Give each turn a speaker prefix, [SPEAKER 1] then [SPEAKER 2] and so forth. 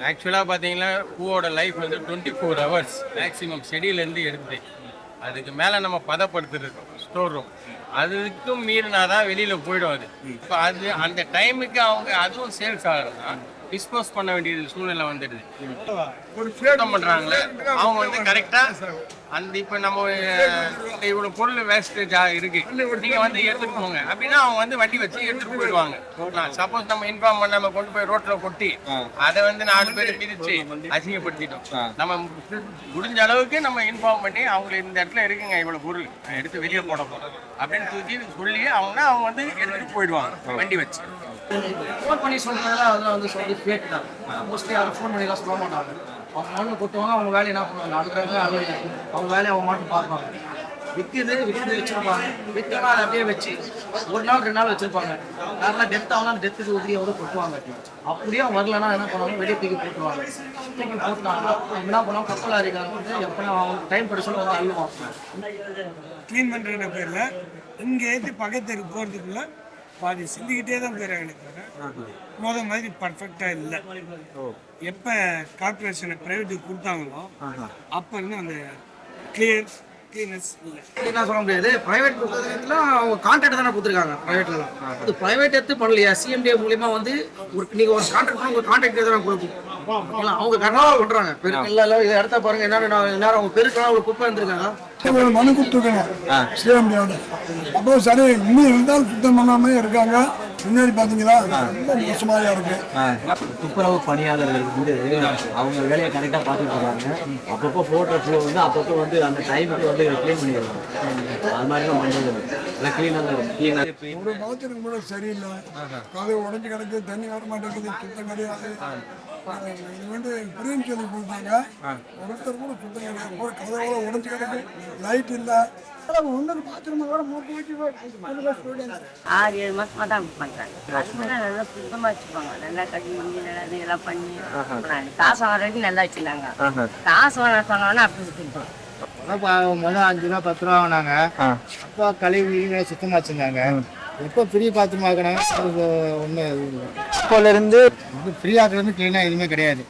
[SPEAKER 1] ஆக்சுவலாக பார்த்தீங்கன்னா பூவோட லைஃப் வந்து 24 hours மேக்ஸிமம் செடியிலேருந்து எடுத்து அதுக்கு மேலே நம்ம பதப்படுத்துறது ஸ்டோர் ரூம் அதுக்கும் மீறினா தான் வெளியில் போயிடும் அது. இப்போ அது அந்த டைமுக்கு அவங்க அதுவும் சேல்ஸ் ஆகுதுன்னா டிஸ்போஸ் பண்ண வேண்டியது சூழ்நிலை வந்துடுது. சுத்தம் பண்ணுறாங்களே அவங்க வந்து கரெக்டாக அந்த இப்போ நம்ம இவ்வளோ பொருள் வேஸ்டேஜாக இருக்கு நீங்கள் வந்து எடுத்துகிட்டு போங்க அப்படின்னா அவங்க வந்து வண்டி வச்சு எடுத்துகிட்டு போயிடுவாங்க. சப்போஸ் நம்ம இன்ஃபார்ம் பண்ணாம கொண்டு போய் ரோட்டில் கொட்டி அதை வந்து 4 பேர் மிதிச்சு அசிங்கப்படுத்திட்டோம். நம்ம முடிஞ்ச அளவுக்கு நம்ம இன்ஃபார்ம் பண்ணி அவங்க இந்த இடத்துல இருக்குங்க இவ்வளோ பொருள் எடுத்து வெளியே போட போகிறோம் அப்படின்னு தூக்கி சொல்லி அவங்க வந்து எடுத்துகிட்டு போயிடுவாங்க வண்டி வச்சு.
[SPEAKER 2] ஃபோன் பண்ணி சொல்றதுனால அதெல்லாம் வந்து சொல்லி ஃபேக் தான். மோஸ்ட்லி யாரும் ஃபோன் பண்ணிலாம் சொல்ல மாட்டாங்க. அவங்க மண்ணு கொட்டுவாங்க, அவங்க வேலையை என்ன பண்ணுவாங்க, அழுகுறாங்க அவங்க வேலையை அவங்க மட்டும் பார்ப்பாங்க. விற்கிது வச்சுருப்பாங்க, விற்கலாம் அதை அப்படியே வச்சு 1 நாள் 2 நாள் வச்சுருப்பாங்க. யாரெல்லாம் டெத் ஆகலாம் டெத்துக்கு உதவி எவ்வளோ கொட்டுவாங்க. அப்படியே அவங்க வரலன்னா என்ன பண்ணுவாங்க, வெளியே தூக்கி போட்டுருவாங்க. தூக்கி போட்டுனாங்க என்ன பண்ணுவாங்க, கப்பல் அறிக்காங்க வந்து எப்போ அவங்க டைம் படி சொல்ல வந்து அழுவாங்க.
[SPEAKER 3] க்ளீன் பண்ணுற பேரில் இங்கே ஏற்றி பக்கத்துக்கு போகிறதுக்குள்ள பாதி சிந்திக்கிட்டே தான் போயிடுறாங்க. மொதல் மாதிரி பர்ஃபெக்டாக இல்லை. எப்போ கார்பரேஷனை ப்ரைவேட்டுக்கு கொடுத்தாங்களோ அப்போ இருந்து அந்த கிளீனஸ் இல்லை.
[SPEAKER 2] என்ன சொல்ல முடியாது, ப்ரைவேட் கொடுத்ததுல அவங்க கான்ட்ராக்ட் தானே கொடுத்துருக்காங்க. ப்ரைவேட்லாம் அது ப்ரைவேட் எடுத்து பண்ணலையா, சிஎம்டிஏ மூலியமா வந்து நீங்கள் ஒரு கான்ட்ராக்ட் அவங்க கான்ட்ராக்ட் தான் கொடுக்கும். அவங்க கர்நாடகா பண்ணுறாங்க பெருக்கெல்லாம் இதை எடுத்தா பாருங்க என்ன அவங்க பெருக்கெல்லாம் அவங்க குப்பை இருந்திருக்காங்க.
[SPEAKER 4] மனு கொடுத்துருக்காங்க சிஎம்டியோட. அப்போ சரி இன்னும் இருந்தாலும் சுத்தம் பண்ணாம இருக்காங்க. முன்னாடி பாத்தீங்களா ரொம்ப மோசமாக இருக்கு.
[SPEAKER 5] துப்புரவு பணியாளர்கள் வந்து அவங்க வேலையை கரெக்டாக பார்த்துட்டு இருக்காங்க. அப்பப்போ ஃபோட்டோ வந்து அப்பப்போ வந்து அந்த டைமுக்கு வந்து க்ளீன் பண்ணிடுவாங்க. அது மாதிரி தான் பண்ணுறது இல்லை, க்ளீனாக
[SPEAKER 4] ஒரு பாத்ரூம் கூட சரியில்லை. கதவு உடஞ்சி கிடக்கு, தண்ணி வர மாட்டேங்குது, சுத்தம் கிடையாது. இது வந்து புரியும் சொல்லி கொடுத்தாங்க. ஒருத்தர் கூட சுத்தம் கிடையாது, கதவோட உடஞ்சி கிடக்கு, லைட் இல்லை.
[SPEAKER 6] 6-7 மாசமா தான் பண்றாங்க. நல்லா சுத்தமா வச்சுப்பாங்க, நல்லா கட்டி நல்லா இதெல்லாம் பண்ணி காசு வாங்குற வரைக்கும் நல்லா வச்சிருந்தாங்க. காசு வாங்கினா அப்படி சுத்திருப்போம்.
[SPEAKER 2] முதல் 5 ரூபா 10 ரூபா வாங்கினாங்க. அப்போ கழிவு சுத்தமாக வச்சுருந்தாங்க. எப்போ ஃப்ரீ பாத்ரூம் ஆக்கினாங்க ஒன்றும் இப்போலேருந்து ஃப்ரீ ஆக்குறது க்ளீனாக எதுவுமே கிடையாது.